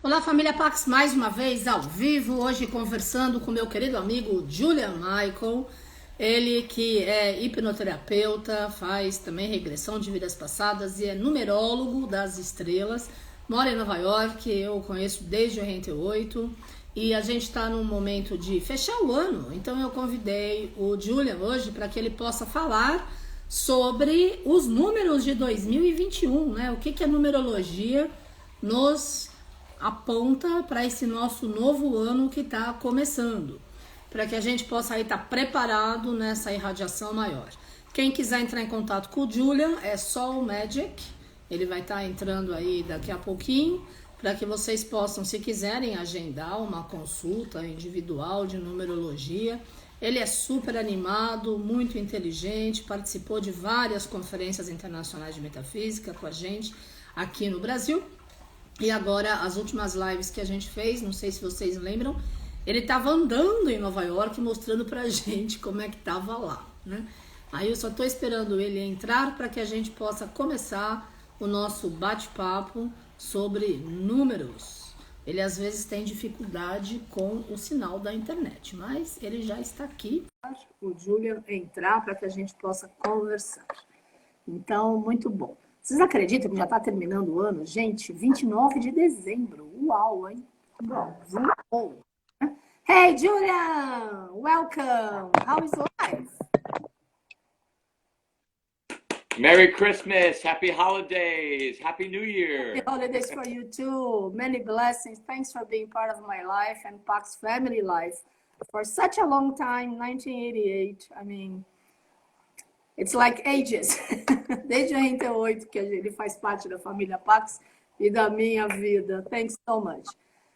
Olá, família Pax, mais uma vez ao vivo, hoje conversando com meu querido amigo Julian Michael, ele que é hipnoterapeuta, faz também regressão de vidas passadas e é numerólogo das estrelas, mora em Nova York, eu o conheço desde 88 e a gente está num momento de fechar o ano, então eu convidei o Julian hoje para que ele possa falar sobre os números de 2021, né? O que a numerologia nos aponta para esse nosso novo ano que está começando, para que a gente possa aí estar preparado nessa irradiação maior. Quem quiser entrar em contato com o Julian é só o Magic, ele vai estar entrando aí daqui a pouquinho, para que vocês possam, se quiserem, agendar uma consulta individual de numerologia. Ele é super animado, muito inteligente, participou de várias conferências internacionais de metafísica com a gente aqui no Brasil. E agora, as últimas lives que a gente fez, não sei se vocês lembram, ele estava andando em Nova York mostrando pra gente como é que tava lá, né? Aí eu só tô esperando ele entrar para que a gente possa começar o nosso bate-papo sobre números. Ele às vezes tem dificuldade com o sinal da internet, mas ele já está aqui. O Julian entrar para que a gente possa conversar. Então, muito bom. Vocês acreditam que já está terminando o ano? Gente, 29 de dezembro. Uau, hein? Voou. Hey, Julian! Welcome! How is life? Merry Christmas! Happy holidays! Happy New Year! Happy holidays for you too. Many blessings. Thanks for being part of my life and Pax family life for such a long time, 1988. I mean, it's like ages. Desde 88 que ele faz parte da família Pax e da minha vida. Thanks so much.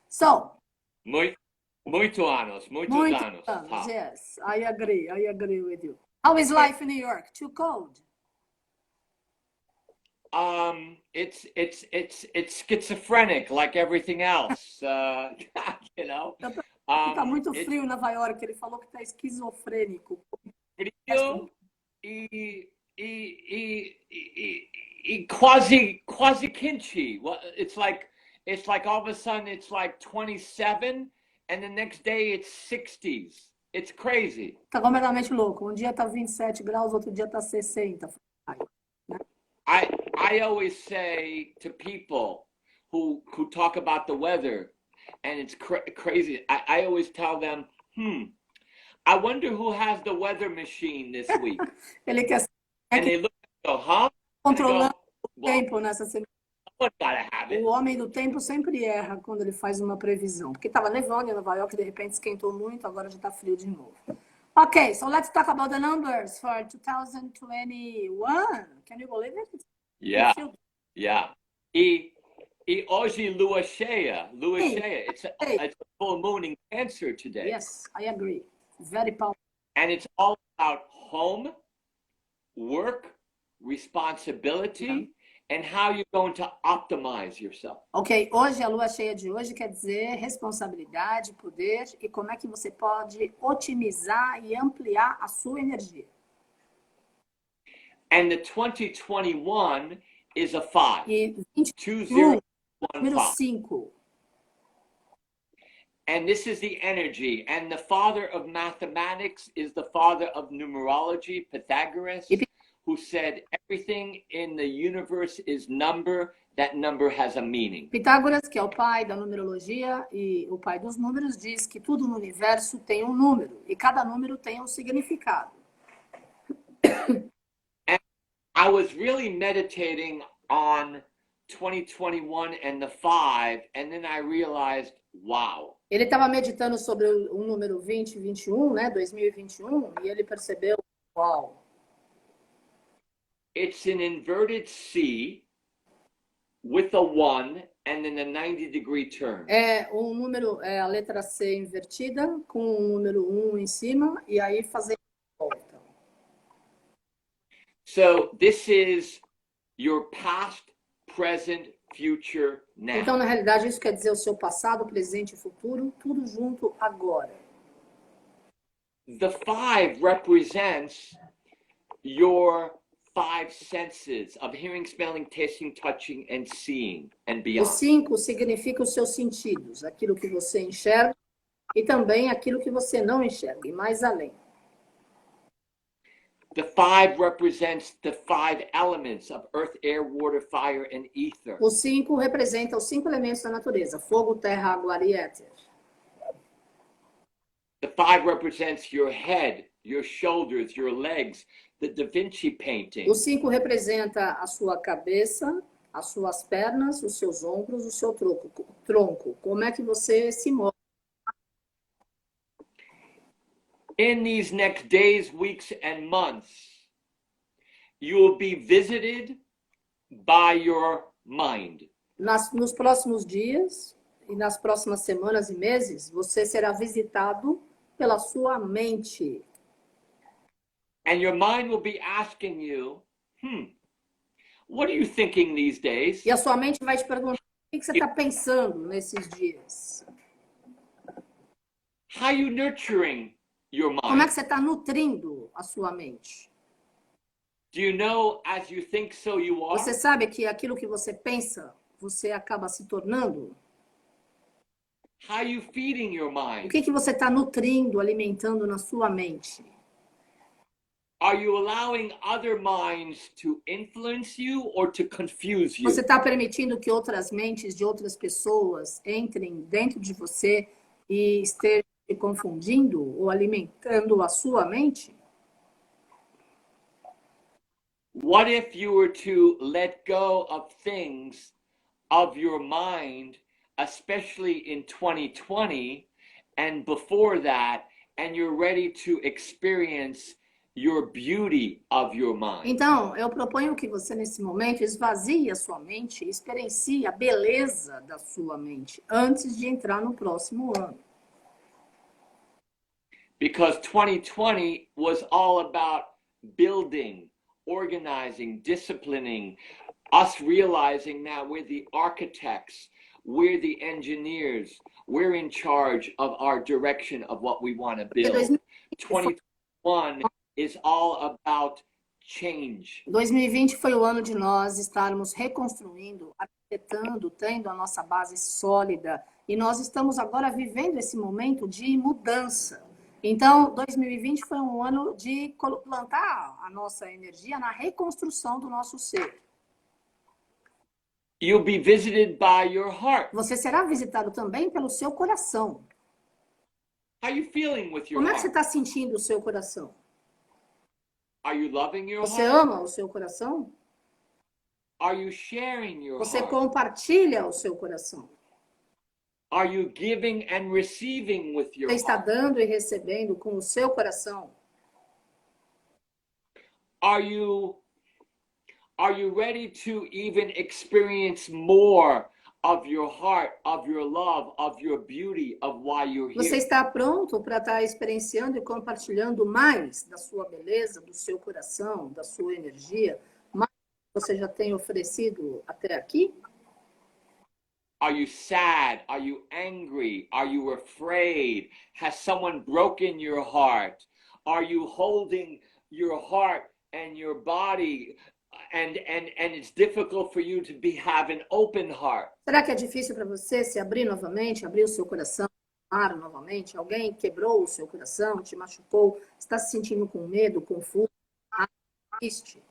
So, muitos anos. Tá. Yes, I agree with you. How is life in New York? Too cold? It's schizophrenic like everything else. You know. Tá muito frio em Nova York. Ele falou que tá esquizofrênico. Frio e quase quente. It's like all of a sudden it's like 27 and the next day it's 60s. It's crazy. Tá completamente louco. Um dia tá 27 graus, outro dia tá 60. I always say to people who talk about the weather and it's crazy. I always tell them, I wonder who has the weather machine this week. Ele quer and they look and go, huh? Controlando o tempo nessa semana. O homem do tempo sempre erra quando ele faz uma previsão. Porque estava nevando em Nova York, de repente esquentou muito, agora já está frio de novo. Okay, so let's talk about the numbers for 2021. Can you believe it? Yeah. E hoje lua cheia. It's a full moon in Cancer today. Yes, I agree. Very powerful. And it's all about home, work, responsibility, and how you're going to optimize yourself. Ok, hoje, a lua cheia de hoje quer dizer responsabilidade, poder e como é que você pode otimizar e ampliar a sua energia. And the 2021 is a 5. E 2021, número 5. And this is the energy. And the father of mathematics is the father of numerology, Pythagoras, who said everything in the universe is number. That number has a meaning. Pitágoras, que é o pai da numerologia e o pai dos números, diz que tudo no universo tem um número e cada número tem um significado. And I was really meditating on 2021 and the 5, and then I realized, wow. Ele estava meditando sobre o número 2021, né, 2021, e ele percebeu, uau. It's an inverted C with a 1 and then a 90-degree turn. É um número, é a letra C invertida com o número 1 em cima e aí fazer volta. So this is your past, present, future, now. Então, na realidade, isso quer dizer o seu passado, presente e futuro, tudo junto agora. The 5 represents your five senses of hearing, smelling, tasting, touching, and seeing, and O beyond. 5 significa os seus sentidos, aquilo que você enxerga e também aquilo que você não enxerga, e mais além. The 5 represents the 5 elements of earth, air, water, fire, and ether. O 5 representa os 5 elementos da natureza: fogo, terra, água, ar e éter. The 5 represents your head, your shoulders, your legs, the Da Vinci painting. O 5 representa a sua cabeça, as suas pernas, os seus ombros, o seu tronco. Como é que você se move? In these next days, weeks, and months, you will be visited by your mind. Nos próximos dias e nas próximas semanas e meses, você será visitado pela sua mente. And your mind will be asking you, what are you thinking these days? E a sua mente vai te perguntar: o que você está pensando nesses dias? How are you nurturing your Como é mind? que você está nutrindo a sua mente? Do you know, as you think, so you are? Você sabe que aquilo que você pensa, você acaba se tornando? How are you feeding your O mind? que você está nutrindo, alimentando na sua mente? Are you allowing other minds to influence you or to confuse you? Você está permitindo que outras mentes de outras pessoas entrem dentro de você e estejam te confundindo ou alimentando a sua mente? What if you were to let go of things of your mind, especially in 2020 and before that, and you're ready to experience your beauty of your mind? Então, eu proponho que você, nesse momento, esvazie a sua mente e experiencie a beleza da sua mente antes de entrar no próximo ano. Because 2020 was all about building, organizing, disciplining, us realizing that we're the architects, we're the engineers, we're in charge of our direction of what we want to build. 2021 is all about change. 2020 foi o ano de nós estarmos reconstruindo, arquitetando, tendo a nossa base sólida. E nós estamos agora vivendo esse momento de mudança. Então, 2020 foi um ano de plantar a nossa energia na reconstrução do nosso ser. You'll be visited by your heart. Você será visitado também pelo seu coração. How are you feeling with your Como é que você heart? está sentindo o seu coração? Are you loving your Você heart? ama o seu coração? Are you sharing your Você heart? compartilha o seu coração? Are you giving and receiving with your Você está heart? dando e recebendo com o seu coração? Are you ready to even experience more of your heart, of your love, of your beauty, of why you're Você here? está pronto para estar experienciando e compartilhando mais da sua beleza, do seu coração, da sua energia, mais do que você já tem oferecido até aqui? Are you sad? Are you angry? Are you afraid? Has someone broken your heart? Are you holding your heart and your body and it's difficult for you to have an open heart? Será que é difícil para você se abrir novamente, abrir o seu coração, amar novamente? Alguém quebrou o seu coração, te machucou, está se sentindo com medo, confuso, triste?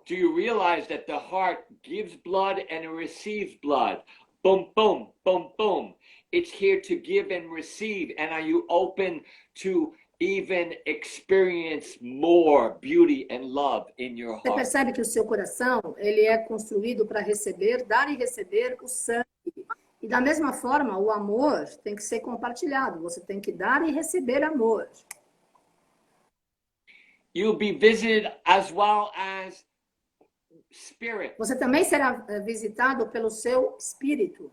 Do you realize that the heart gives blood and it receives blood? Boom, boom, boom, boom. It's here to give and receive. And are you open to even experience more beauty and love in your Você heart? percebe que o seu coração, ele é construído para receber, dar e receber o sangue. E da mesma forma, o amor tem que ser compartilhado. Você tem que dar e receber amor. You'll be visited as well as spirit. Você também será visitado pelo seu espírito.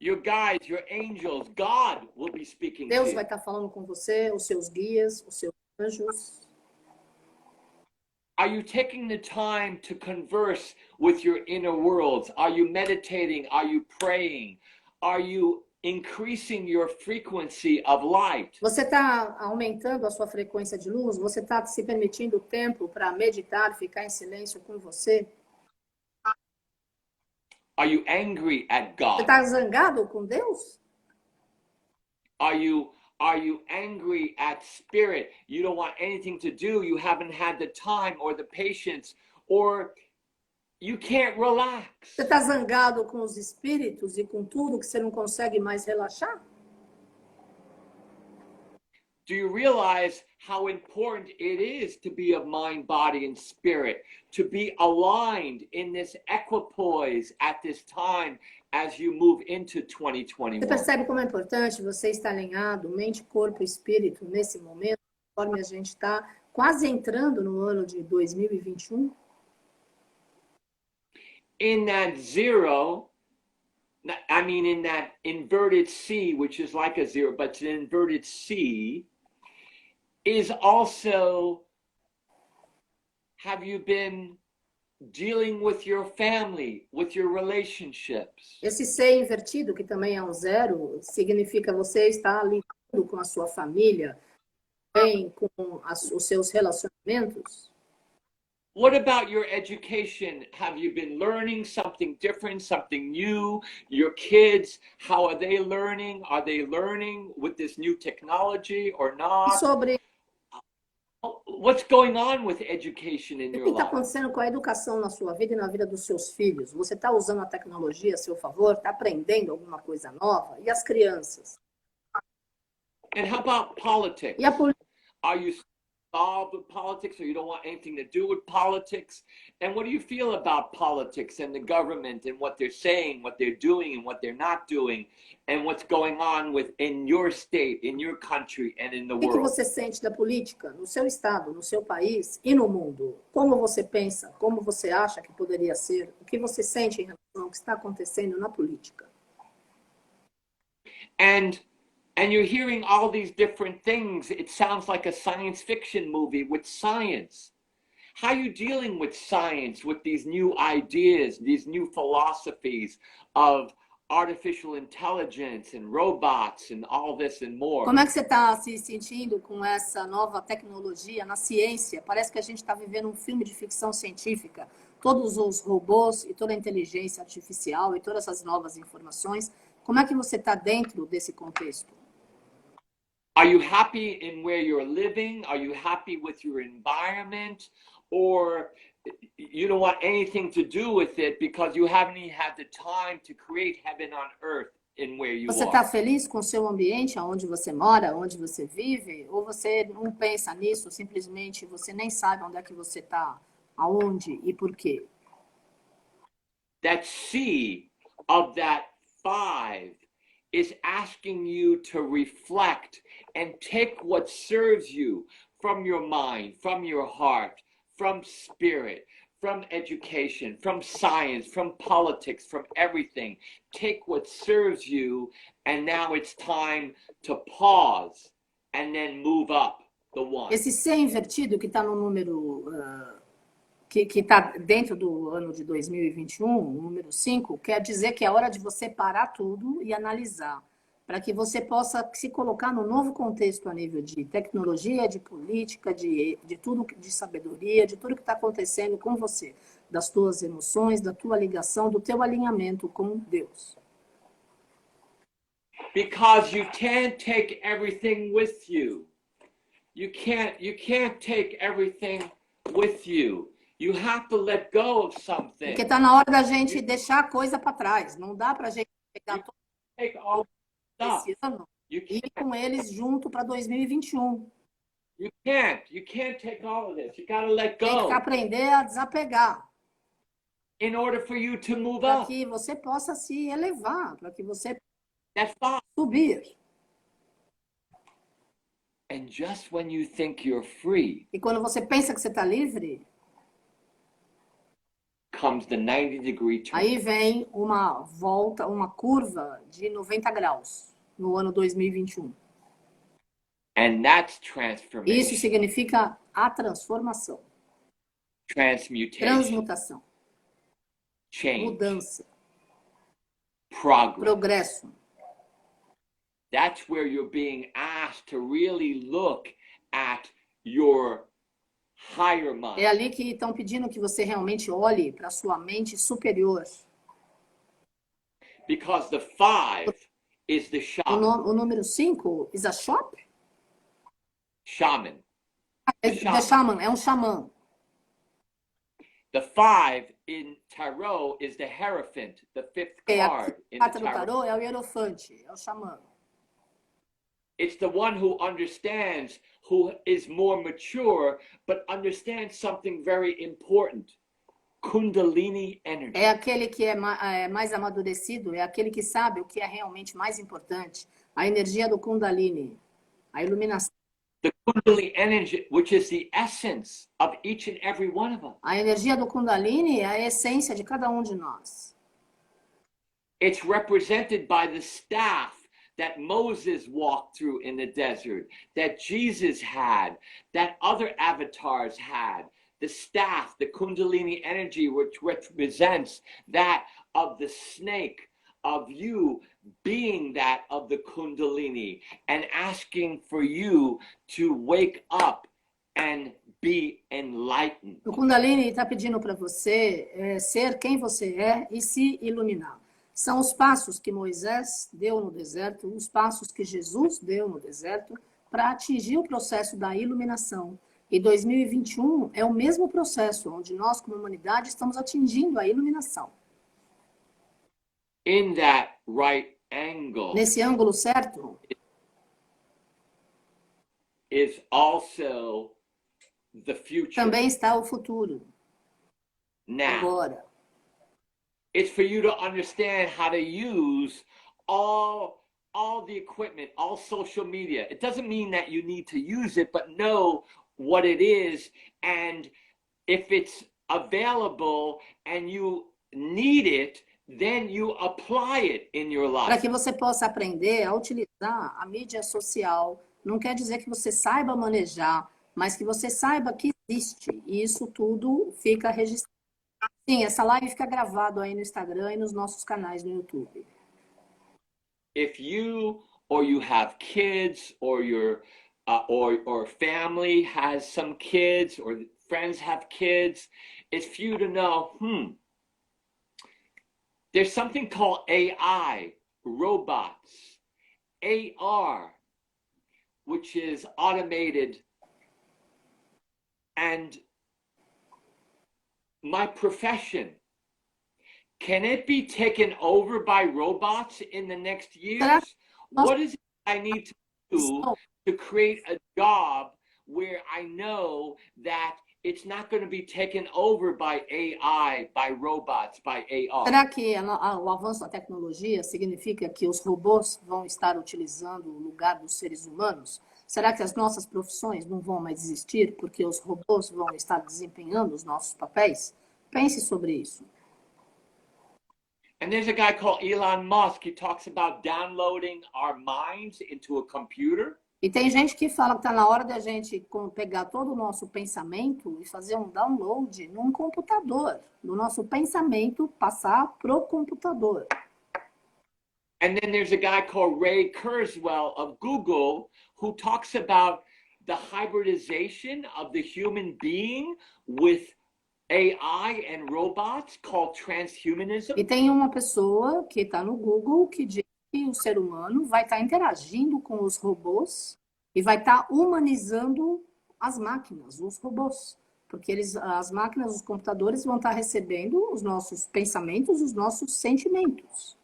Your guides, your angels, God will be speaking to Deus you. vai estar falando com você, os seus guias, os seus anjos. Are you taking the time to converse with your inner worlds? Are you meditating? Are you praying? Are you increasing your frequency of light? Você está aumentando a sua frequência de luz? Você está se permitindo tempo para meditar, ficar em silêncio com você? Are you angry at Você God? está zangado com Deus? Are you angry at spirit? You don't want anything to do. You haven't had the time or the patience, or you can't relax. Você está zangado com os espíritos e com tudo que você não consegue mais relaxar? Do you realize how important it is to be of mind, body, and spirit, to be aligned in this equipoise at this time as you move into 2021? Você percebe como é importante você estar alinhado, mente, corpo e espírito, nesse momento, conforme a gente está quase entrando no ano de 2021? In that zero, I mean in that inverted C, which is like a zero, but it's an inverted C, is also, have you been dealing with your family, with your relationships? Esse ser invertido, que também é um zero, significa você estar lidando com a sua família, bem com os seus relacionamentos. What about your education? Have you been learning something different, something new? Your kids, how are they learning? Are they learning with this new technology or E not? sobre What's going on with education in o your que está life? acontecendo com a educação na sua vida e na vida dos seus filhos? Você está usando a tecnologia a seu favor? Está aprendendo alguma coisa nova? E as crianças? And how about politics? E a política? Are you involved with politics, or you don't want anything to do with politics? And what do you feel about politics and the government and what they're saying, what they're doing and what they're not doing, and what's going on in your state, in your country, and in the O que world? você sente da política no seu estado, no seu país e no mundo? Como você pensa? Como você acha que poderia ser? O que você sente em relação ao que está acontecendo na política? And you're hearing all these different things. It sounds like a science fiction movie with science. How are you dealing with science, with these new ideas, these new philosophies of artificial intelligence and robots and all this and more? Como é que você está se sentindo com essa nova tecnologia na ciência? Parece que a gente está vivendo um filme de ficção científica. Todos os robôs e toda a inteligência artificial e todas essas novas informações. Como é que você está dentro desse contexto? Are you happy in where you're living? Are you happy with your environment? Or you don't want anything to do with it because you haven't even had the time to create heaven on earth in where you Você are? está feliz com o seu ambiente, onde você mora, onde você vive? Ou você não pensa nisso, simplesmente você nem sabe onde é que você está, aonde e por quê? That C of that 5 is asking you to reflect and take what serves you from your mind, from your heart, from spirit, from education, from science, from politics, from everything. Take what serves you, and now it's time to pause and then move up the one. Esse ser invertido que está no número, que está dentro do ano de 2021, o número 5, quer dizer que é hora de você parar tudo e analisar, para que você possa se colocar no novo contexto a nível de tecnologia, de política, de tudo, de sabedoria, de tudo que está acontecendo com você, das tuas emoções, da tua ligação, do teu alinhamento com Deus. Because you can't take everything with you. You can't take everything with you. You have to let go of something. Porque está na hora da gente deixar a coisa para trás. Não dá para a gente pegar todo Take all esse ano e ir com eles junto para 2021. You can't take all of this. You gotta let Tem que go aprender a desapegar, in order for you to move para up. que você possa se elevar, para que você That's fine. subir. And just when you think you're free, E quando você pensa que você está livre, comes the 90-degree turn. aí vem uma volta, uma curva de 90 graus no ano 2021. And that's transformation, Isso significa a transformação, transmutation, transmutação, change, mudança, progress. progresso. That's where you're being asked to really look at your higher mind. É ali que estão pedindo que você realmente olhe para a sua mente superior. Because the 5 is the shaman. O número 5 is a shop? Shaman. The shaman, é um xamã. The 5 in tarot is the Hierophant, the 5th card in the A carta do tarot é o hierofante, é o xamã. It's the one who understands, who is more mature, but understands something very important. Kundalini energy. É aquele que é mais amadurecido, é aquele que sabe o que é realmente mais importante. A energia do Kundalini, a iluminação. The Kundalini energy, which is the essence of each and every one of us. A energia do Kundalini é a essência de cada um de nós. It's represented by the staff that Moses walked through in the desert, that Jesus had, that other avatars had. The staff, the Kundalini energy, which represents that of the snake, of you being that of the Kundalini, and asking for you to wake up and be enlightened. O Kundalini está pedindo para você ser quem você é e se iluminar. São os passos que Moisés deu no deserto, os passos que Jesus deu no deserto para atingir o processo da iluminação. E 2021 é o mesmo processo, onde nós, como humanidade, estamos atingindo a iluminação. In that right angle, nesse ângulo certo, is also the future. Também está o futuro. Now, agora. It's for you to understand how to use all the equipment, all social media. It doesn't mean that you need to use it, but know what it is, and if it's available and you need it, then you apply it in your life. Para que você possa aprender a utilizar a mídia social, não quer dizer que você saiba manejar, mas que você saiba que existe. E isso tudo fica registrado. Sim, essa live fica gravada aí no Instagram e nos nossos canais no YouTube. If you or you have kids, or your or family has some kids, or friends have kids, it's for you to know, there's something called AI, robots, AR, which is automated, and my profession, can it be taken over by robots in the next years? What is it I need to do to create a job where I know that it's not going to be taken over by AI, by robots, by AR? Será que o avanço da tecnologia significa que os robôs vão estar utilizando o lugar dos seres humanos? Será que as nossas profissões não vão mais existir porque os robôs vão estar desempenhando os nossos papéis? Pense sobre isso. And there's a guy called Elon Musk. He talks about downloading our minds into a computer. E tem gente que fala que está na hora da gente pegar todo o nosso pensamento e fazer um download num computador. Do nosso pensamento passar pro computador. And then there's a guy called Ray Kurzweil of Google who talks about the hybridization of the human being with AI and robots, called transhumanism. E tem uma pessoa que está no Google que diz que o ser humano vai estar interagindo com os robôs e vai estar humanizando as máquinas, os robôs. Porque as máquinas, os computadores vão estar recebendo os nossos pensamentos, os nossos sentimentos.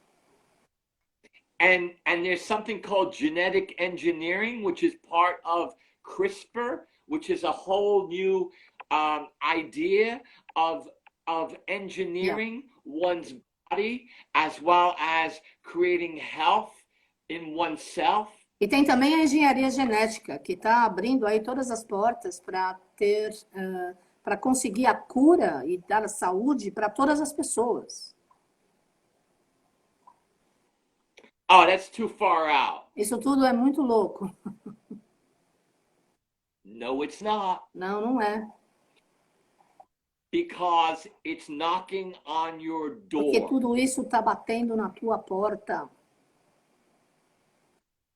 And there's something called genetic engineering, which is part of CRISPR, which is a whole new idea of engineering one's body, as well as creating health in oneself. E tem também a engenharia genética, que está abrindo aí todas as portas para para conseguir a cura e dar a saúde para todas as pessoas. Oh, that's too far out. Isso tudo é muito louco. No, it's not. Não, não é. Because it's knocking on your door. Porque tudo isso está batendo na tua porta.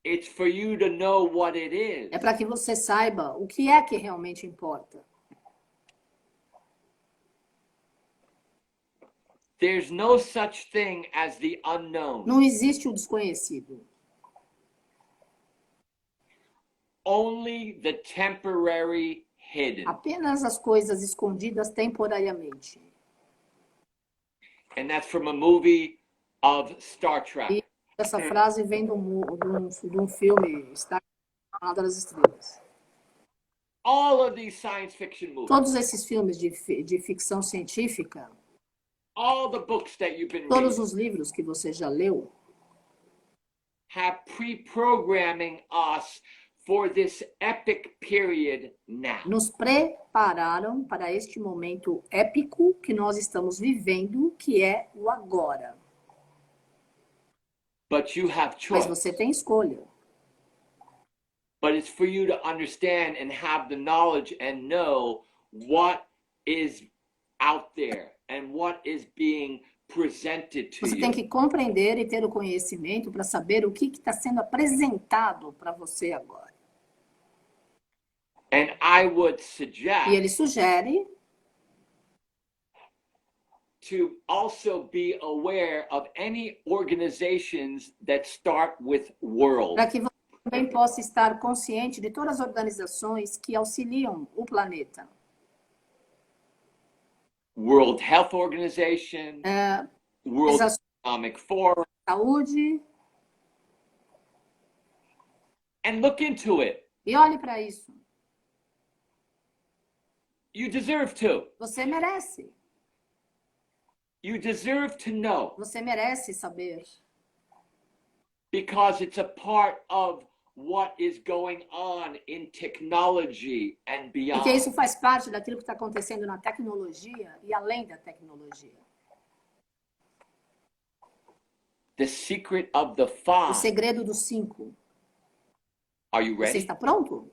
It's for you to know what it is. É para que você saiba o que é que realmente importa. There's no such thing as the unknown. Não existe o desconhecido. Only the temporary hidden. Apenas as coisas escondidas temporariamente. And that's from a movie of Star Trek. E essa frase vem de um filme Star Trek das Estrelas. All of these science fiction movies. Todos esses filmes de ficção científica, all the books that you've been todos reading, os livros que você já leu, have pre-programming us for this epic period now. nos prepararam para este momento épico que nós estamos vivendo, que é o agora. But you have Mas choice. você tem escolha. But it's for you to understand and have the knowledge and know what is out there and what is being presented to Você you. tem que compreender e ter o conhecimento para saber o que está sendo apresentado para você agora. And I would suggest E ele sugere to also be aware of any organizations that start with world. para que você também possa estar consciente de todas as organizações que auxiliam o planeta. World Health Organization, World Essa Economic Forum, saúde. and look into it. E olhe para isso. You deserve to. Você merece. You deserve to know Você merece saber. because it's a part of what is going on in technology and beyond. Porque isso faz parte daquilo que está acontecendo na tecnologia e além da tecnologia. The secret of the O five. segredo dos 5. Are you Você ready? está pronto?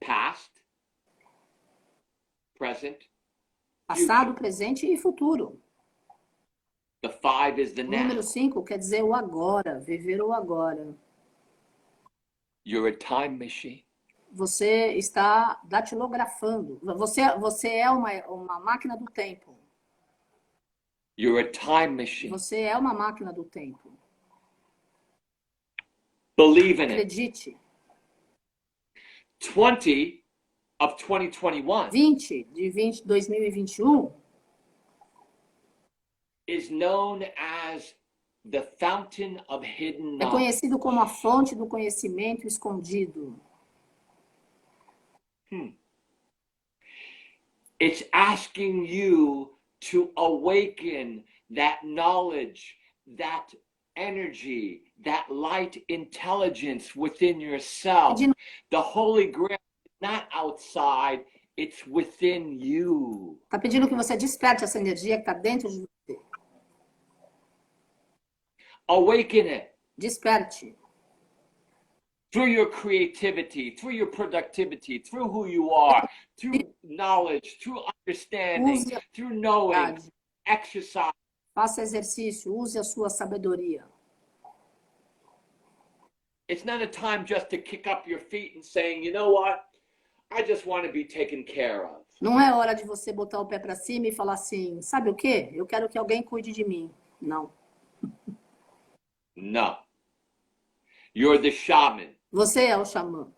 Past, present, Passado, presente e futuro. the five is the O now. número 5 quer dizer o agora, viver o agora. You're a time machine. Você está datilografando. Você é uma máquina do tempo. You're a time machine. Você é uma máquina do tempo. Believe in it. Acredite. 20 of 2021 2021 is known as the fountain of hidden é knowledge. conhecido como a fonte do conhecimento escondido. It's asking you to awaken that knowledge, that energy, that light intelligence within yourself. The Holy Grail is not outside, it's within you. Está pedindo que você desperte essa energia que está dentro de você. Awaken it Desperte. through your creativity, through your productivity, through who you are, through knowledge, through understanding, Use a through knowing, verdade. exercise. Faça exercício, use a sua sabedoria. It's not a time just to kick up your feet and saying, you know what? I just want to be taken care of. Não é hora de você botar o pé para cima e falar assim, sabe o quê? Eu quero que alguém cuide de mim. Não. No. You're the shaman. Você é o xamã.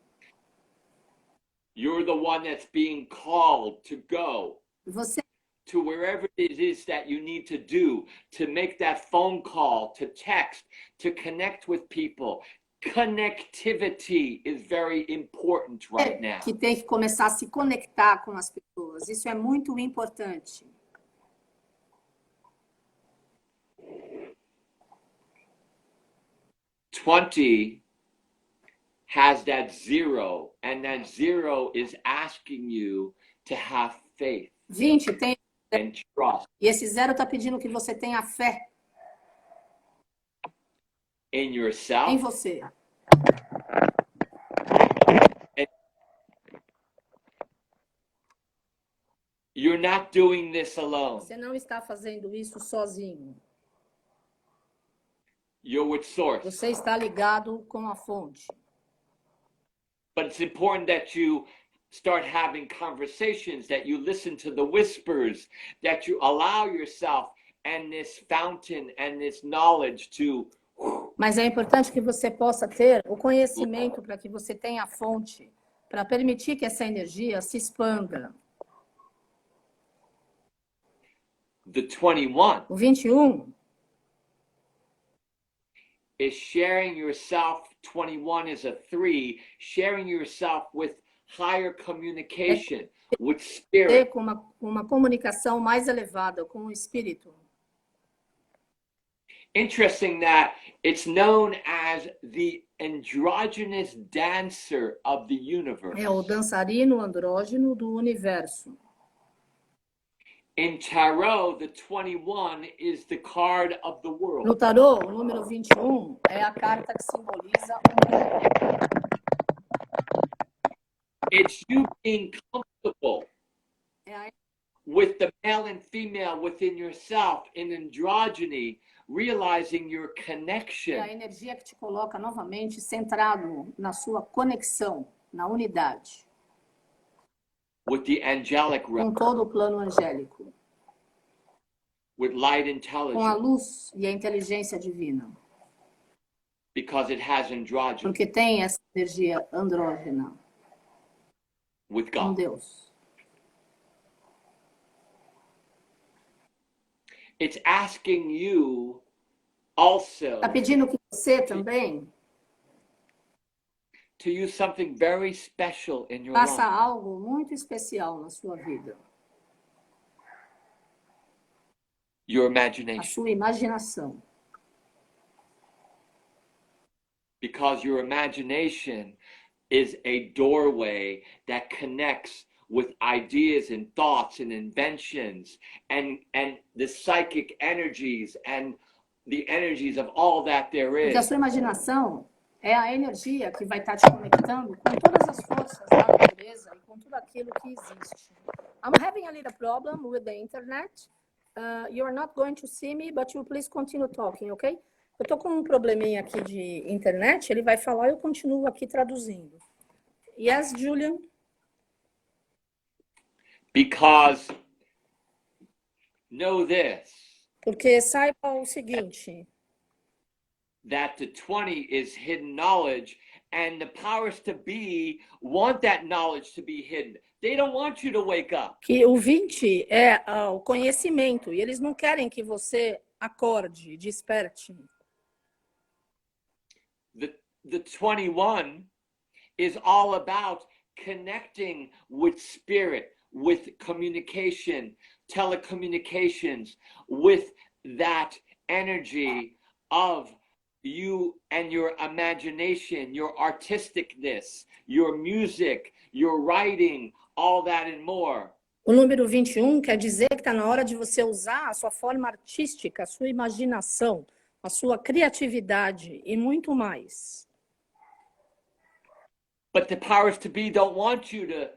You're the one that's being called to go Você to wherever it is that you need to do, to make that phone call, to text, to connect with people. Connectivity is very important right now. que tem que começar a se conectar com as pessoas. Isso é muito importante. '20 has that zero, and that zero is asking you to have faith 20 tem, and trust e esse 0 está pedindo que você tenha fé in em yourself. você. You're not doing this alone. Você não está fazendo isso sozinho. You're with source. Você está ligado com a fonte. But it's important that you start having conversations, that you listen to the whispers, that you allow yourself and this fountain and this knowledge to... Mas é importante que você possa ter o conhecimento para que você tenha a fonte, para permitir que essa energia se expanda. The 21. O 21 is sharing yourself. 21 is a 3, sharing yourself with higher communication, with spirit. Com uma comunicação mais elevada com o espírito. Interesting that it's known as the androgynous dancer of the universe. É o dançarino andrógeno do universo. In tarot, the 21 is the card of the world. No tarot, o número 21 é a carta que simboliza o mundo. It's you being comfortable with the male and female within yourself in androgyny, realizing your connection. É a energia que te coloca novamente centrado na sua conexão, na unidade. With the angelic realm. Com todo o plano angélico. With light intelligence. Com a luz e a inteligência divina. Because it has androgyny. Porque tem essa energia andrógena. With God. Com Deus. It's asking you also. Está pedindo que você também to use something very special in your faça life. algo muito especial na sua vida. Your A imagination. sua imaginação. Because your imagination is a doorway that connects with ideas and thoughts and inventions and the psychic energies and the energies of all that there is. Porque a sua imaginação é a energia que vai estar te conectando com todas as forças da natureza e com tudo aquilo que existe. I'm having a little problem with the internet. You're not going to see me, but you please continue talking, okay? Eu tô com um probleminha aqui de internet, ele vai falar e eu continuo aqui traduzindo. Yes, Julian? Because know this. Porque saiba o seguinte. That the 20 is hidden knowledge, and the powers to be want that knowledge to be hidden. They don't want you to wake up. Que o 20 é o conhecimento, e eles não querem que você acorde, desperte. The 21 is all about connecting with spirit, with communication, telecommunications, with that energy of you and your imagination, your artisticness, your music, your writing, all that and more. O número 21 quer dizer que está na hora de você usar a sua forma artística, a sua imaginação, a sua criatividade e muito mais. But the powers to be don't want you to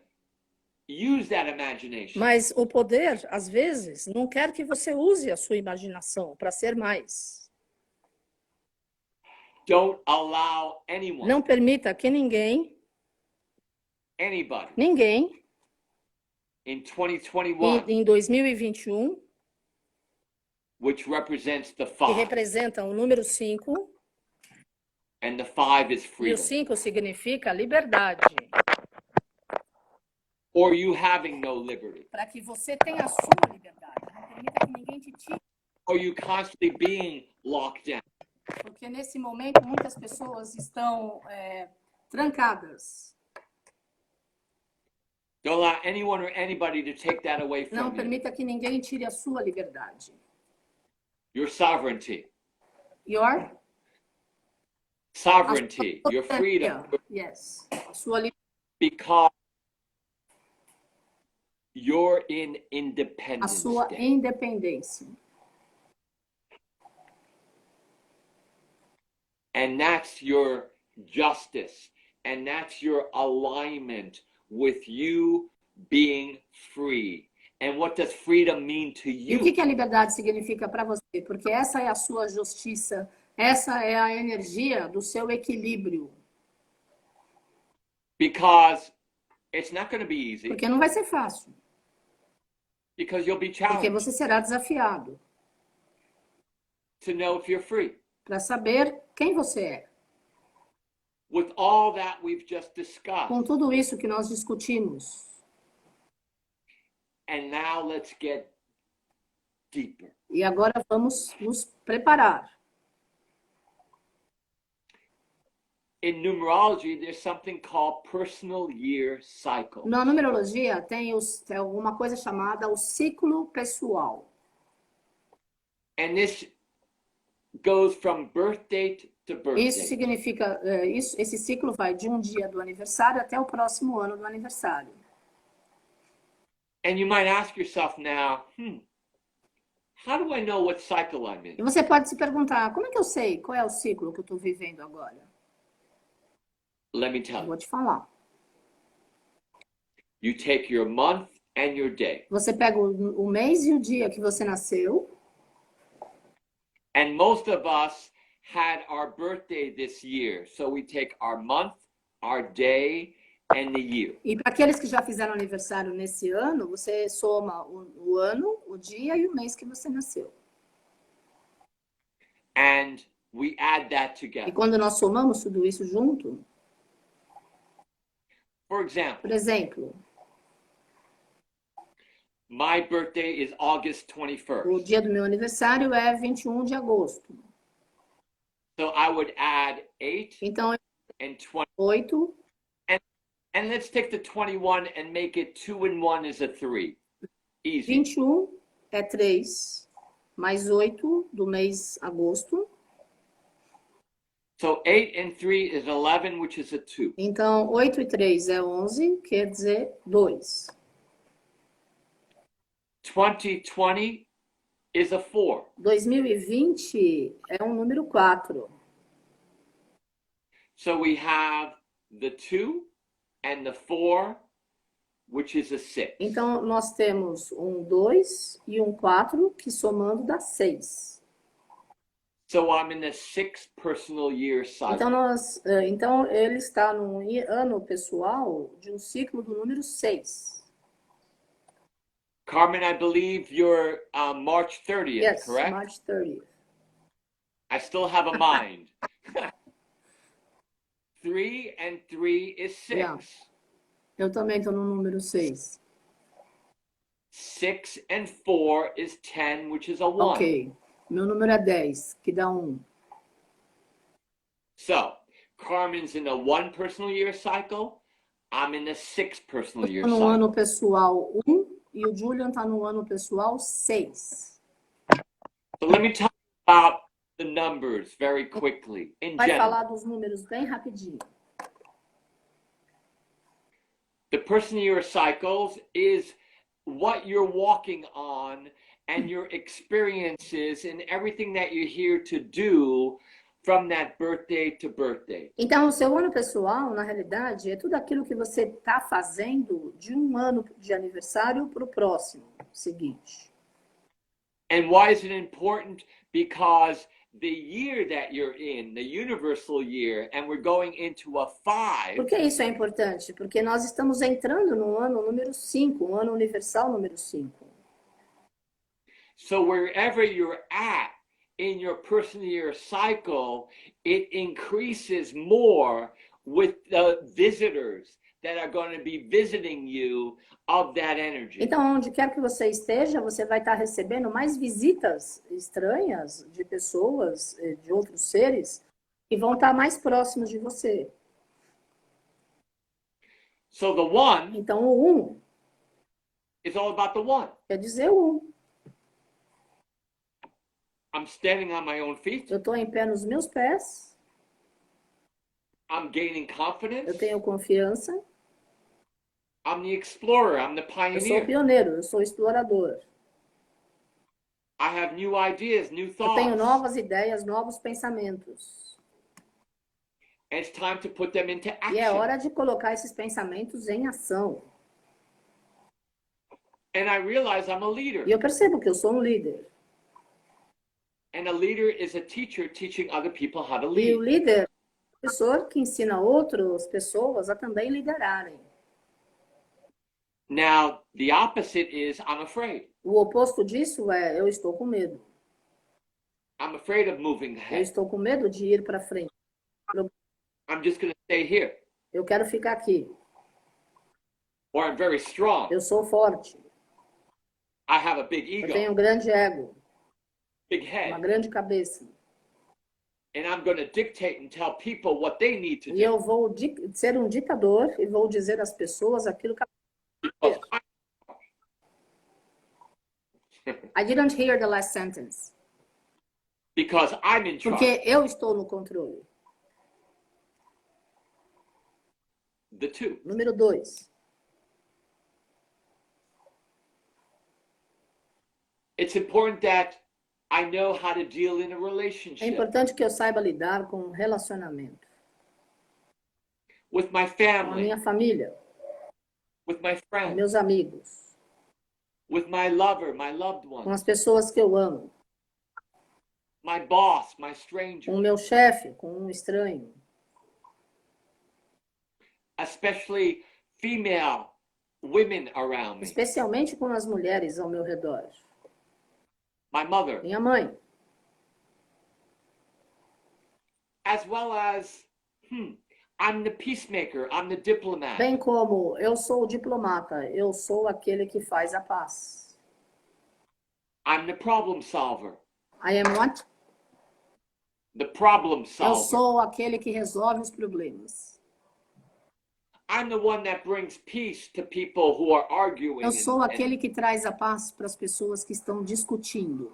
use that imagination. Mas o poder, às vezes, não quer que você use a sua imaginação para ser mais. Don't allow anyone. Não permita que ninguém in 2021 em 2021 which represents the que 5. representa o número 5 And the 5 is e o freedom. 5 significa liberdade. Or you having no liberty. Para que você tenha a sua liberdade. Não permita que ninguém te tire. Or you constantly being locked down. Porque nesse momento muitas pessoas estão trancadas. Don't allow anyone or anybody to take that away from Não you. permita que ninguém tire a sua liberdade. Your sovereignty. Your Sovereignty, your freedom. Yes. A sua liberdade. Because you're in A independence. sua Day. independência. And that's your justice. And that's your alignment with you being free. And what does freedom mean to E o you? que a liberdade significa para você? Porque essa é a sua justiça Essa é a energia do seu equilíbrio. Because it's not going to be easy. Porque não vai ser fácil. Because you'll be Porque challenged você será desafiado to know if you're free. para saber quem você é. With all that we've just Com discussed. tudo isso que nós discutimos. And now let's get deeper. E agora vamos nos preparar. In numerology, there's something called personal year cycle. Na numerologia tem alguma coisa chamada o ciclo pessoal. And this goes from birth date to birth Isso date. significa, esse ciclo vai de um dia do aniversário até o próximo ano do aniversário. And you might ask yourself now, how do I know what cycle I'm in? E você pode se perguntar, como é que eu sei qual é o ciclo que eu estou vivendo agora? Let me tell Eu you. vou te falar. You take your month and your day. Você pega o mês e o dia que você nasceu. And most of us had our birthday this year. So we take our month, our day, and the year. E para aqueles que já fizeram aniversário nesse ano, você soma o ano, o dia e o mês que você nasceu. And we add that E together. quando nós somamos tudo isso junto, For example, por exemplo, my birthday is August o 21st. dia do meu aniversário é 21 de agosto. So I would add 8 Então, and 20. 8, And let's take the 21 and make it 2 and 1 is a 3. Easy. 21 é 3, mais 8 do mês agosto. So 8 and 3 is 11, which is a 2. Então, 8 e 3 é 11, quer dizer 2. 2020 is a 4. 2020 é um número 4. So we have the 2 and the 4, which is a 6. Então, nós temos um 2 e um 4, que somando dá 6. So I'm in the 6th personal year cycle. Então, ele está num ano pessoal de um ciclo do número 6. Carmen, I believe you're March 30th, Yes, correct? March 30th. I still have a mind. 3 and 3 is 6. Yeah. Eu também estou no número 6. 6 and 4 is 10, which is a 1. Ok. Meu número é 10, que dá 1. So, Carmen's in the 1 personal year cycle. I'm in the 6th personal year Eu estou no cycle. ano pessoal 1 e o Julian está no ano pessoal 6. So let me tell you about the numbers very quickly. In Vai general, falar dos números bem rapidinho. the personal year cycles is what you're walking on and your experiences and everything that you're here to do from that birthday to birthday. Então, o seu ano pessoal, na realidade, é tudo aquilo que você está fazendo de um ano de aniversário para o próximo seguinte. And why is it important? Because the year that you're in, the universal year, and we're going into a 5. Por que isso é importante? Porque nós estamos entrando no ano número 5, um ano universal número 5. So wherever you're at in your personal year cycle, it increases more with the visitors that are going to be visiting you of that energy. Então, onde quer que você esteja, você vai estar recebendo mais visitas estranhas de pessoas, de outros seres, que vão estar mais próximos de você. So the 1 Então, o 1 is all about the 1. quer dizer o 1. I'm standing on my own feet. Eu estou em pé nos meus pés, I'm gaining confidence. eu tenho confiança, I'm the explorer. I'm the eu sou o pioneer. pioneiro, eu sou o explorador. I have new ideas, new Eu thoughts. tenho novas ideias, novos pensamentos. And it's time to put them into E é action. hora de colocar esses pensamentos em ação. And I realize I'm a E leader. eu percebo que eu sou um líder. And a leader is a teacher teaching other people how to E o lead. líder é o professor que ensina outras pessoas a também liderarem. Now, the opposite is I'm afraid. O oposto disso é eu estou com medo. I'm afraid of moving Eu ahead. estou com medo de ir para frente. I'm just going to stay here. Eu quero ficar aqui. Or I'm very strong. Eu sou forte. I have a big Eu ego, tenho um grande ego, big uma head. grande cabeça. And I'm going to dictate and tell people what they need to E eu do. vou ser um ditador e vou dizer às pessoas aquilo que Because I didn't hear the last sentence. because I'm in charge. Porque eu estou no controle. The two. Número 2. It's important that I know how to deal in a É relationship importante que eu saiba lidar com um relacionamento. with my Com a family, minha família, with my com friends, meus amigos, with my lover, my loved com ones, as pessoas que eu amo, my boss, my com stranger, o meu chefe, com um estranho. especially female women around me, Especialmente com as mulheres ao meu redor. my mother, Minha mãe. as well as I'm the peacemaker, I'm the diplomat. Bem como eu sou o diplomata, eu sou aquele que faz a paz. I'm the problem solver. I am what? The problem Eu solver. sou aquele que resolve os problemas. I'm the one that brings peace to people who are arguing. Eu sou aquele que traz a paz para as pessoas que estão discutindo.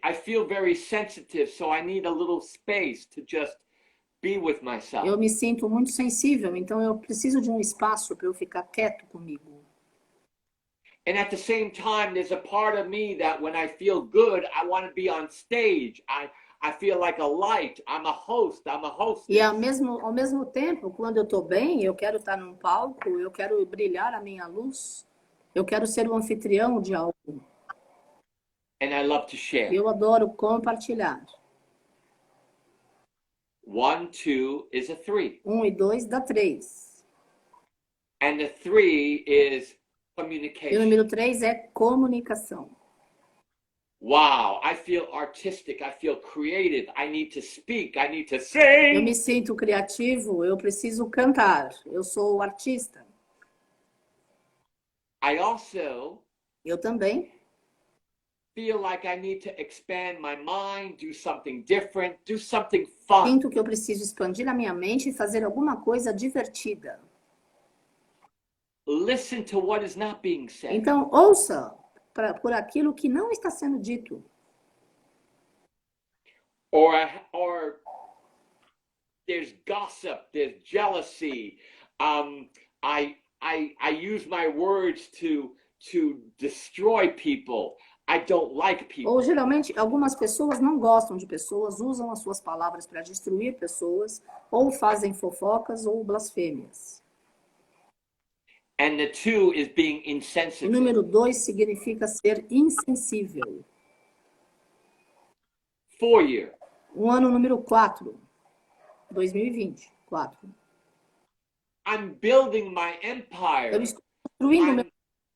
I feel very sensitive, so I need a little space to just be with myself. Eu me sinto muito sensível, então eu preciso de um espaço para eu ficar quieto comigo. And at the same time, there's a part of me that when I feel good, I want to be on stage. I feel like a light. I'm a host. I'm a hostess. E ao mesmo tempo, quando eu estou bem, eu quero estar num palco, eu quero brilhar a minha luz, eu quero ser o anfitrião de algo. And I love to share. Eu adoro compartilhar. 1, 2 is a 3. 1 e 2 dá 3. And the 3 is E o communication. número 3 é comunicação. Wow, I feel artistic. I feel creative. I need to speak. I need to Eu me sing. sinto criativo, eu preciso cantar. Eu sou o artista. I also Eu também. feel like I need to expand my mind, do something different, do something fun. Sinto que eu preciso expandir a minha mente e fazer alguma coisa divertida. Listen to what is not being said. Então, ouça por aquilo que não está sendo dito. Or there's gossip, there's jealousy. I use my words to destroy people. I don't like people. Ou geralmente algumas pessoas não gostam de pessoas, usam as suas palavras para destruir pessoas, ou fazem fofocas ou blasfêmias. And the 2 is being O insensitive. número 2 significa ser insensível. 4 year. O ano número 4, 2020, 4. I'm building my Eu empire. estou construindo meu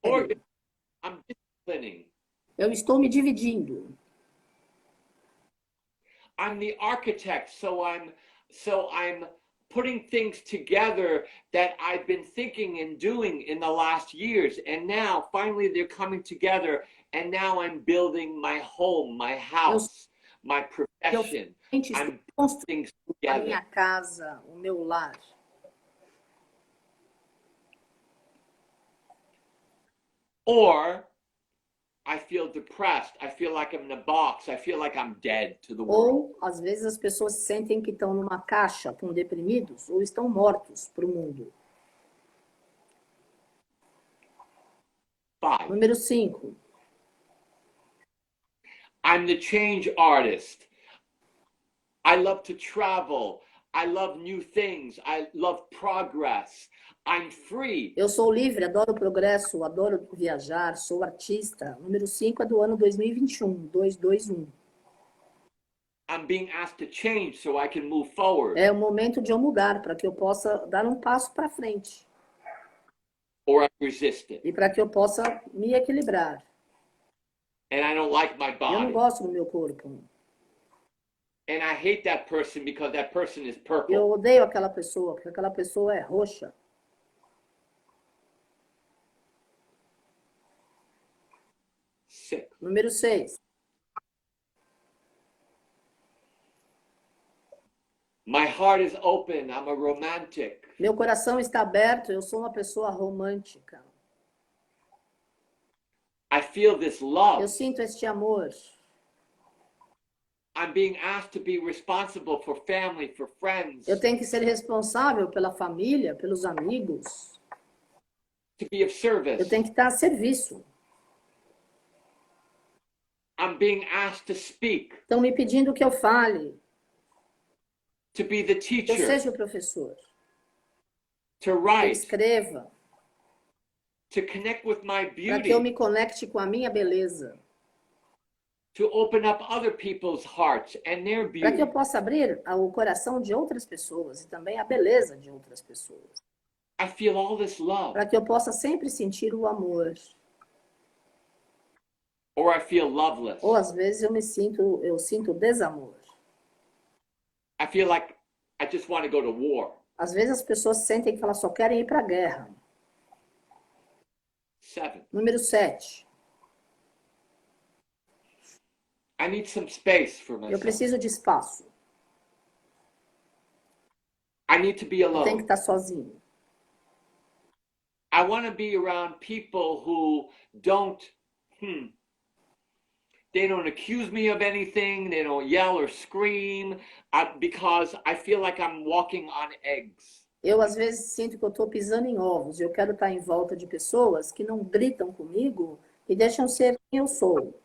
império. I'm disciplining. Eu estou me dividindo. I'm the architect, so I'm putting things together that I've been thinking and doing in the last years, and now finally they're coming together, and now I'm building my home, my house, my profession. Eu I'm estou construindo putting things a together. minha casa, o meu lar. Or I feel depressed. I feel like I'm in a box. I feel like I'm dead to the world. Ou, às vezes, as pessoas sentem que estão numa caixa, estão deprimidos, ou estão mortos para o mundo. 5. Número 5. I'm the change artist. I love to travel. I love new things. I love progress. I'm free. Eu sou livre, adoro o progresso, adoro viajar, sou artista. Número 5 é do ano 2021, 221. I'm being asked to change so I can move forward. É o momento de eu mudar, para que eu possa dar um passo para frente. Or I resist it. E para que eu possa me equilibrar. And I don't like my Eu não body. gosto do meu corpo. And I hate that person because that person is purple. Eu odeio aquela pessoa, porque aquela pessoa é roxa. 6. Número 6. My heart is open. I'm a romantic. Meu coração está aberto, eu sou uma pessoa romântica. I feel this love. Eu sinto este amor. I'm being asked to be responsible for family, for friends, Eu tenho que ser responsável pela família, pelos amigos. to be of service. Eu tenho que estar a serviço. I'm being asked to speak, Estão me pedindo que eu fale, to be the que eu teacher, seja o professor, to que eu write, escreva, to connect with my para que eu beauty, me conecte com a minha beleza, to open up other people's hearts and their para que eu beauty. possa abrir o coração de outras pessoas e também a beleza de outras pessoas, I feel all this love, para que eu possa sempre sentir o amor. or I feel loveless. Ou às vezes eu sinto desamor. I feel like I just want to go to war. Às vezes as pessoas sentem que elas só querem ir para a guerra. 7. Número 7. I need some space for Eu myself. preciso de espaço. I need to be Eu tenho que alone. estar sozinho. I want to be around people who don't, they don't accuse me of anything. They don't yell or scream because I feel like I'm walking on eggs. Eu, às vezes, sinto que eu estou pisando em ovos. Eu quero estar em volta de pessoas que não gritam comigo e deixam ser quem eu sou.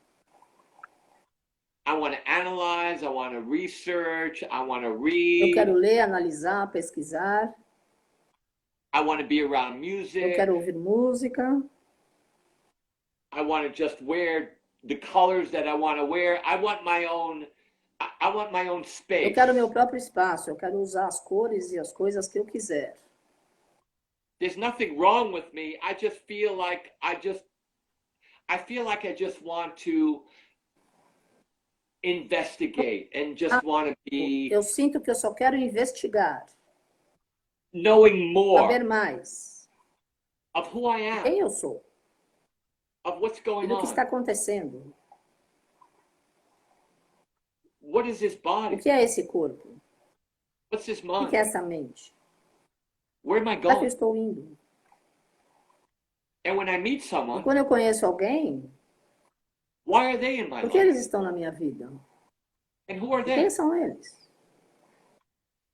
I want to analyze. I want to research. I want to Eu read. quero ler, analisar, pesquisar. I want to be around Eu music. quero ouvir música. I want to just wear the colors that I want to wear. I want my own Eu space. quero meu próprio espaço. Eu quero usar as cores e as coisas que eu quiser. There's nothing wrong with me. I just feel like I just want to investigate and just want to be Eu sinto que eu só quero investigar, knowing saber more mais of who I am, quem eu sou of what's e going do que está on. acontecendo. What is this O body? que é esse corpo? What's this O mind? que é essa mente? Where am I Para que eu going? estou indo? And when I meet E someone, quando eu conheço alguém, why are they in my por que life? eles estão na minha vida? And who are E they? quem são eles?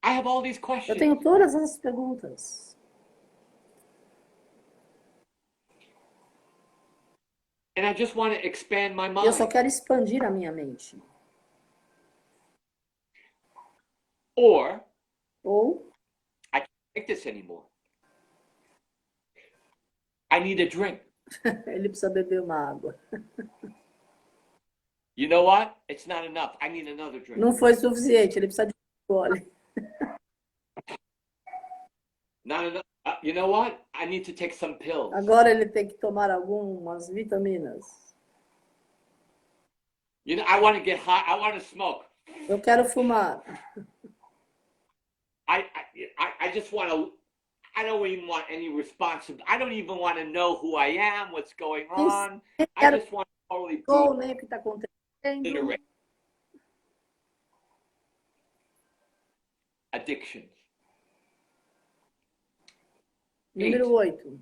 I have all these Eu questions. tenho todas essas perguntas. And I just want to expand my Eu só mind. quero expandir a minha mente. Or Ou I can't take this anymore. I need a drink. ele precisa beber uma água. You know what? It's not enough. I need another drink. Não foi suficiente, ele precisa de gole. Not enough. You know what? I need to take some pills. Agora ele tem que tomar algumas vitaminas. You know, I want to get high. I want to smoke. Eu quero fumar. I just want to. I don't even want any responsibility. I don't even want to know who I am, what's going on. I just want to totally Ou be nem o que está acontecendo. considerate. Addictions. Número 8.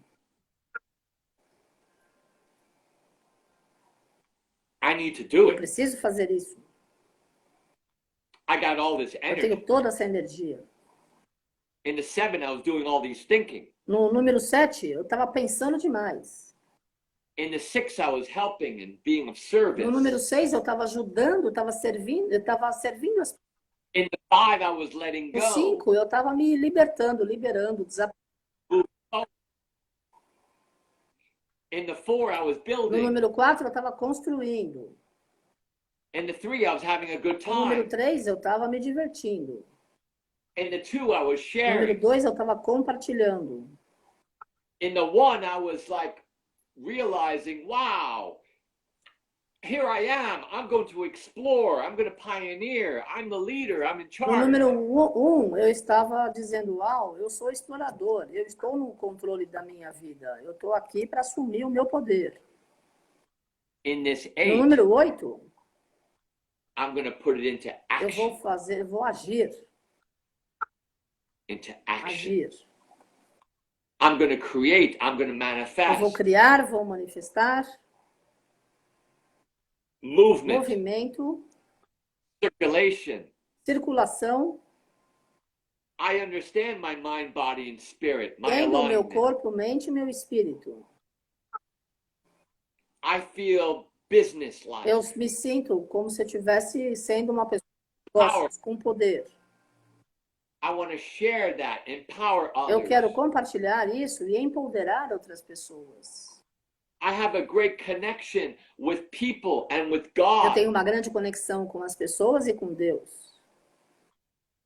I need to do Eu it. preciso fazer isso. I got all this Eu energy. tenho toda essa energia. In the 7, I was doing all these thinking. No número 7, eu estava pensando demais. In the 6, I was helping and being of service. No número 6, eu estava ajudando, eu estava servindo as pessoas. In the 5, I was letting No go. 5, eu estava me liberando, Move In the 4, I was No building. número 4, eu estava construindo. In the 3, I was having a good No número time. 3, eu estava me divertindo. In the 2, I was No número sharing. 2, eu estava compartilhando. In the 1, I was like realizing, wow, here I am. I'm going to explore. I'm going to pioneer. I'm the leader. I'm in No charge. número 1, eu estava dizendo, uau, eu sou explorador, eu estou no controle da minha vida, eu estou aqui para assumir o meu poder. In this No 8, número 8, I'm going to put it into eu action. vou agir. Into action. Agir. I'm going to create. I'm going to Eu manifest. vou criar, vou manifestar. Movement. Movimento, Circulation. circulação. I understand my mind, body, and spirit. My Entendo o meu alignment. corpo, mente e meu espírito. I feel business-like. Eu me sinto como se eu estivesse sendo uma pessoa de negócios, com poder. I want to share that, empower Eu others. quero compartilhar isso e empoderar outras pessoas. I have a great connection with people and with Eu God. tenho uma grande conexão com as pessoas e com Deus.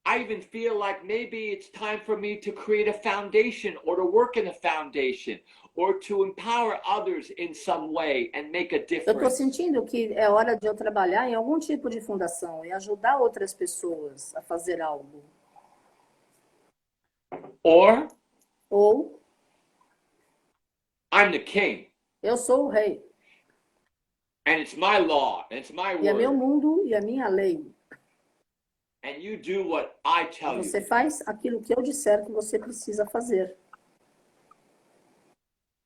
I even feel like maybe it's time for me to create a foundation or to work in a foundation or to empower others in some way and make a Eu estou difference. sentindo que é hora de eu trabalhar em algum tipo de fundação e ajudar outras pessoas a fazer algo. Or Ou I'm the king eu sou o rei. and it's my law and it's my E é meu word mundo e a minha lei. and you do what I tell you. Você faz aquilo que eu disser que você precisa fazer.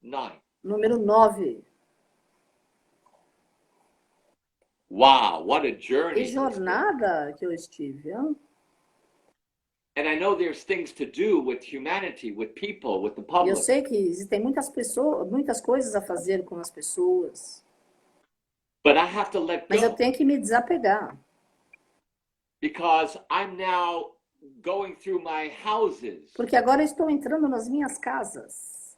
9. Número 9. Wow, what a Que journey. This has been. jornada que eu estive. Hein? And I know there's things to do with humanity, with people, with the E eu public. sei que existem muitas pessoas, muitas coisas a fazer com as pessoas. But I have to let Mas eu go tenho que me desapegar. because I'm now going through my houses. Porque agora eu estou entrando nas minhas casas.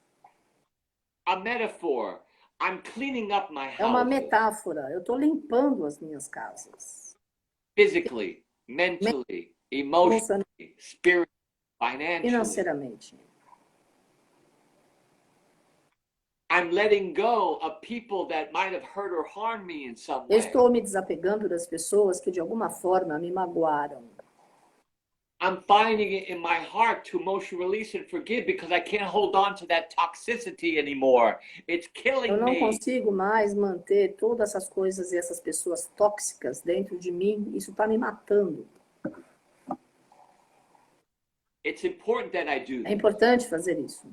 A metaphor. I'm cleaning up my É uma houses metáfora. Eu estou limpando as minhas casas. physically, mentally, emotionally, spiritually, financially. Financeiramente. I'm letting go of people that might have hurt or harmed me in some Eu way. estou me desapegando das pessoas que de alguma forma me magoaram. I'm finding it in my heart to emotionally release and forgive because I can't hold on to that toxicity anymore. It's Eu killing não me. consigo mais manter todas essas coisas e essas pessoas tóxicas dentro de mim. Isso está me matando. It's important that I do É this importante fazer isso.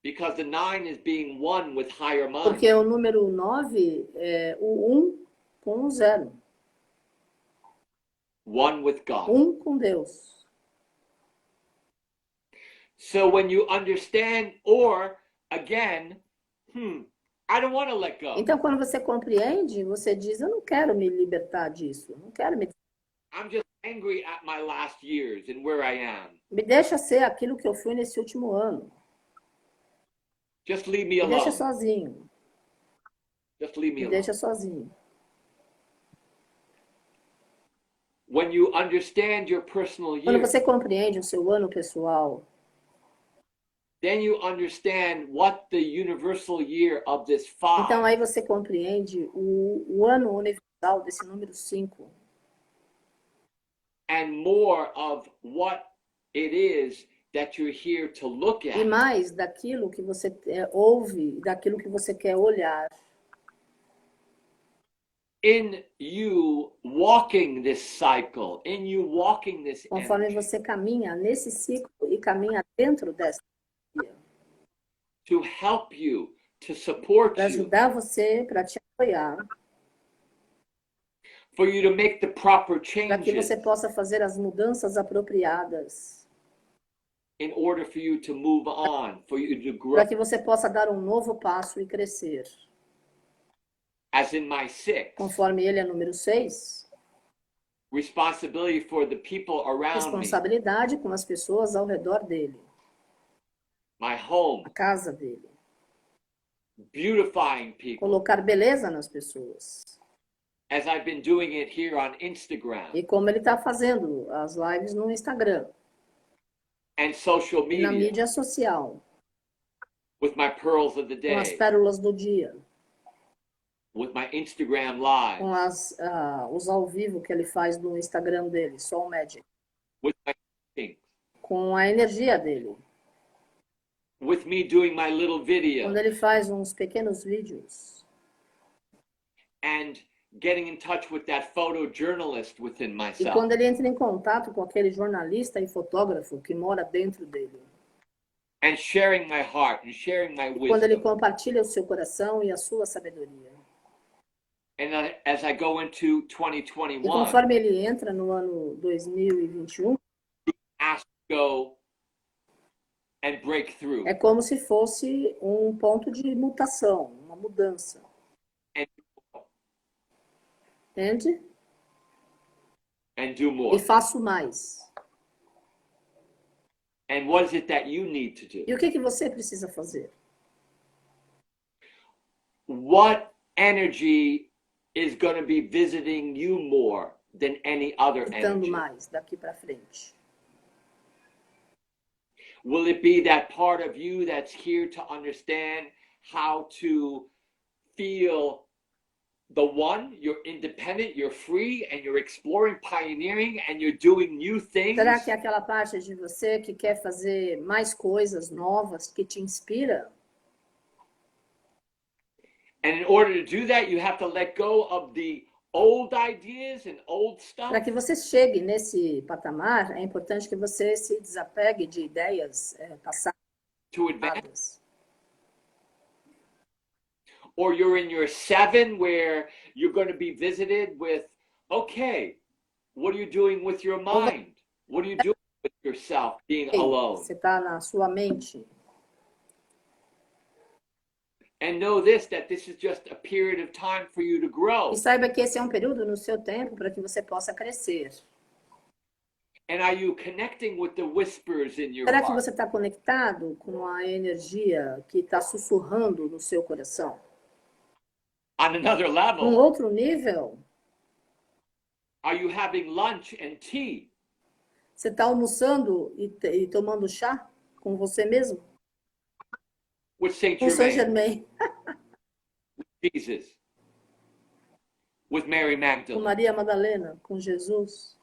because the 9 is being one with higher mind. Porque o número 9 é o 1 com o 0. One with God. 1 com Deus. So when you understand, or again, I don't want to let go. Então, quando você compreende, você diz, eu não quero me libertar disso. Eu não quero me... I'm just angry at my last years and where I am. Me deixa ser aquilo que eu fui nesse último ano. Just leave me Me deixa alone. sozinho. Just leave me Me alone. deixa sozinho. When you understand your personal Quando year, você compreende o seu ano pessoal, then you understand what the universal year of this então 5 aí você compreende o ano universal desse número 5. and more of what it is that you're here to look E at. mais daquilo que você ouve, daquilo que você quer olhar. In you walking this cycle, in you walking this Conforme energy, você caminha nesse ciclo e caminha dentro dessa energia. to help you, to support Para you, ajudar você, para te apoiar, for you to make the proper para que changes você possa fazer as mudanças apropriadas, in order for you to move on, for you to grow. para que você possa dar um novo passo e crescer. As in my 6, Conforme ele é número 6, responsibility for the people around me, responsabilidade com as pessoas ao redor dele, my home, a casa dele, beautifying people, colocar beleza nas pessoas. as I've been doing it here on Instagram E como ele está fazendo as lives no Instagram and social e na media mídia social, with my pearls of the com as day, pérolas do dia, with my Instagram com lives, os ao vivo que ele faz no Instagram dele, Soul Magic, with my teachings, com a energia dele. with me doing my little Quando videos, ele faz uns pequenos vídeos and getting in touch with that photojournalist within e myself, quando ele entra em contato com aquele jornalista e fotógrafo que mora dentro dele, and sharing my heart and sharing my quando ele wisdom. compartilha o seu coração e a sua sabedoria. And as I go into E 2021, conforme ele entra no ano 2021, ask to go and break through é como se fosse um ponto de mutação, uma mudança. Entende? and do E more. faço mais. And what is it that you need to do? E o que você precisa fazer? What energy is going to be visiting you more than any other Visitando energy? mais daqui para frente. Will it be that part of you that's here to understand how to feel the one? You're independent, you're free, and you're exploring, pioneering, and you're doing new things? Será que é aquela parte de você que quer fazer mais coisas novas, que te inspira? And in order to do that, you have to let go of the old ideas and old stuff. Para que você chegue nesse patamar, é importante que você se desapegue de ideias To advance. passadas. Or you're in your 7 where you're going to be visited with, okay, what are you doing with your mind? What are you doing with yourself being alone? Você está na sua mente. And know this, that this is just a period of time for you to grow. E saiba que esse é um período no seu tempo para que você possa crescer. And are you connecting with the whispers in your Será que heart? você está conectado com a energia que está sussurrando no seu coração? On another Num level, outro nível, are you having lunch and tea você está almoçando e tomando chá com você mesmo? with Saint Com Saint Germain, Germain, Jesus, with Mary com Magdalene? Maria Madalena, com Jesus?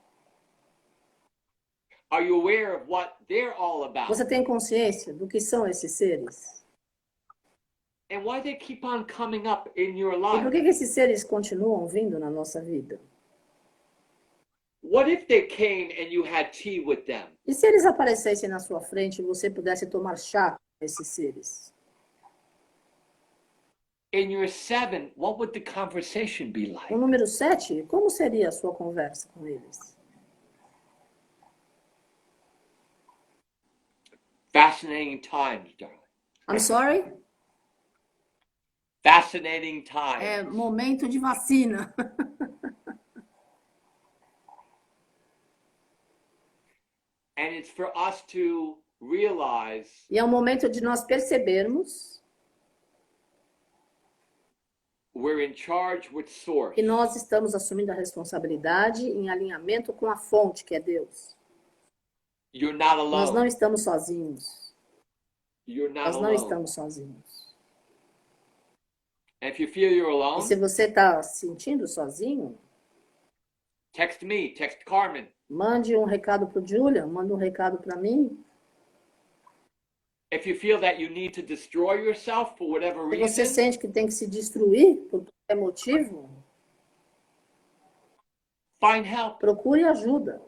Are you aware of what they're all about? Você tem consciência do que são esses seres? And why they keep on coming up in your E por life? que esses seres continuam vindo na nossa vida? What if they came and you had tea with them? E se eles aparecessem na sua frente e você pudesse tomar chá com esses seres? In your 7, what would the conversation be like? O número 7, como seria a sua conversa com eles? Fascinating times, darling. I'm sorry? Fascinating times. É momento de vacina. And it's for us to realize E é um momento de nós percebermos we're in charge with source. que nós estamos assumindo a responsabilidade em alinhamento com a fonte, que é Deus. You're not Nós não alone. estamos sozinhos. You're not Nós não alone. estamos sozinhos. And if you feel you're E alone, se você está se sentindo sozinho, text me, text Carmen. mande um recado para o Julian, manda um recado para mim. If you feel that you need to destroy yourself for whatever Se você reason, sente que tem que se destruir por qualquer motivo, find help, procure ajuda.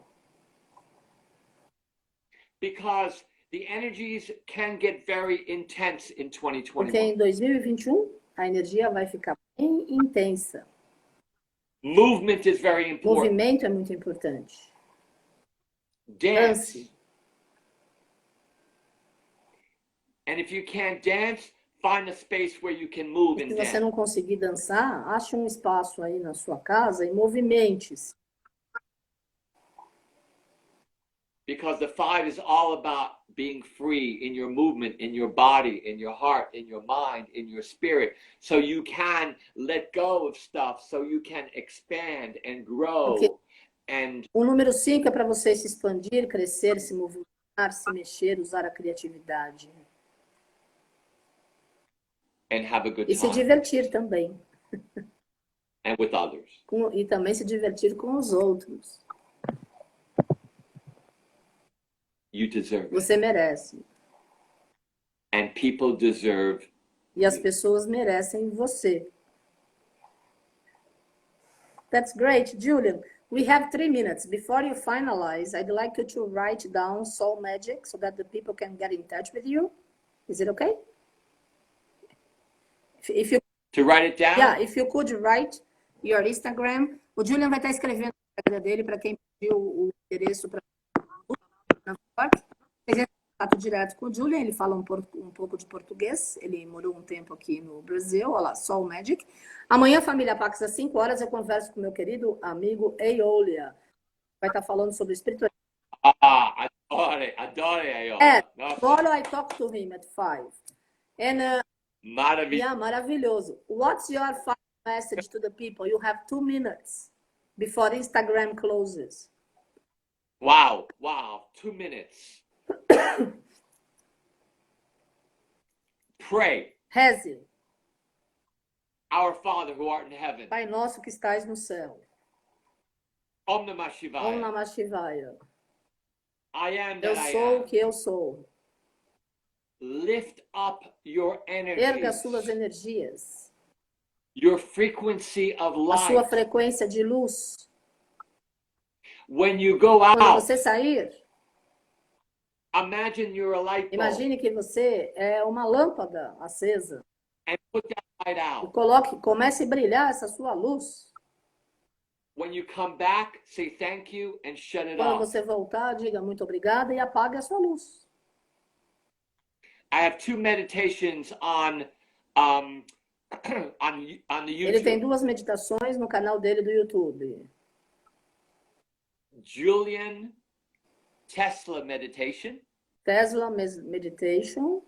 because the energies can get very intense in Porque 2021. em 2021 a energia vai ficar bem intensa. Movement is very important. Movimento é muito importante. Dance. Dance. And if you can't dance, find a space where you can move Se and você dance. não conseguir dançar, ache um espaço aí na sua casa e movimente-se. Because the 5 is all about being free in your movement, in your body, in your heart, in your mind, in your spirit, so you can let go of stuff, so you can expand and grow. Okay. And o número 5 é para você se expandir, crescer, se movimentar, se mexer, usar a criatividade. And have a good E se time. divertir também. And with others. E também se divertir com os outros. You deserve it. Você merece. And people deserve. E as pessoas merecem você. That's great, Julian. We have 3 minutes. Before you finalize, I'd like you to write down soul magic so that the people can get in touch with you. Is it okay? If you To write it down? Yeah, if you could write your Instagram. O Julian vai estar escrevendo no Instagram dele para quem pediu o endereço para na foto. Vocês entram em contato direto com o Julian, ele fala um pouco de português, ele morou um tempo aqui no Brasil, olha lá, Soul Magic. Amanhã, Família Pax, às 5 horas, eu converso com meu querido amigo Eolia. Vai estar falando sobre espiritualidade. Adore Eolia. Tomorrow I talk to him at 5. And, maravilhoso. Yeah, maravilhoso. What's your final message to the people? You have 2 minutes before Instagram closes. Wow, 2 minutes. Pray. Reze. Our Father who art in heaven. Pai nosso que estais no céu. Om Namah Shivaya. Om Namah Shivaya. I am that Eu I sou am. o que eu sou. Lift up your energies. Erga suas energias. Your frequency of A sua light. frequência de luz. When you go Quando out, você sair, imagine you're a light bulb. imagine que você é uma lâmpada acesa. And put that light E out. comece a brilhar essa sua luz. When you come back, say thank you and shut it Quando off. você voltar, diga muito obrigada e apague a sua luz. I have 2 meditations on the Ele tem YouTube. 2 meditações no canal dele do YouTube. Julian Tesla meditation. Tesla Meditation.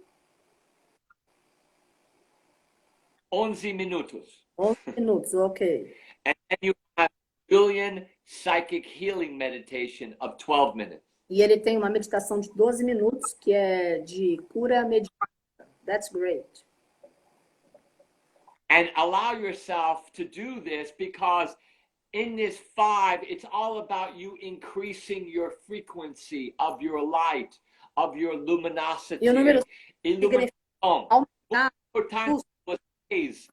11 minutos. 11 minutos, ok. And then you have Julian Psychic Healing Meditation of 12 minutes. E ele tem uma meditação de 12 minutos, que é de cura meditativa. That's great. And allow yourself to do this because in this 5, it's all about you increasing your frequency of your light, of your luminosity. E o número Iluminação. aumentar Importante vocês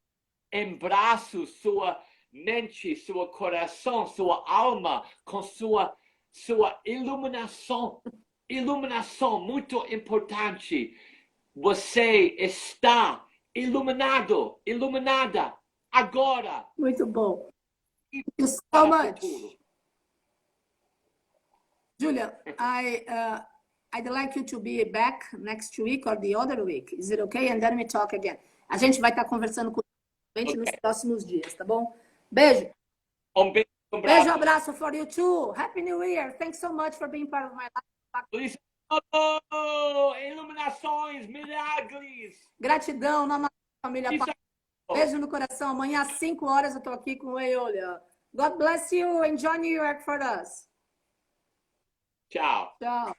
embraçam sua mente, seu coração, sua alma com sua iluminação. Iluminação, muito importante. Você está iluminado, iluminada agora. Muito bom. Thank you so much. Julia, I'd like you to be back next week or the other week. Is it okay? And then we talk again. A gente vai estar conversando com a gente nos próximos dias, tá bom? Beijo. Beijo, Beijo, abraço for you too. Happy New Year. Thanks so much for being part of my life. Iluminações, milagres. Gratidão, família. Beijo no coração. Amanhã às 5 horas eu tô aqui com o Eolia. God bless you. Enjoy New York for us. Tchau. Tchau.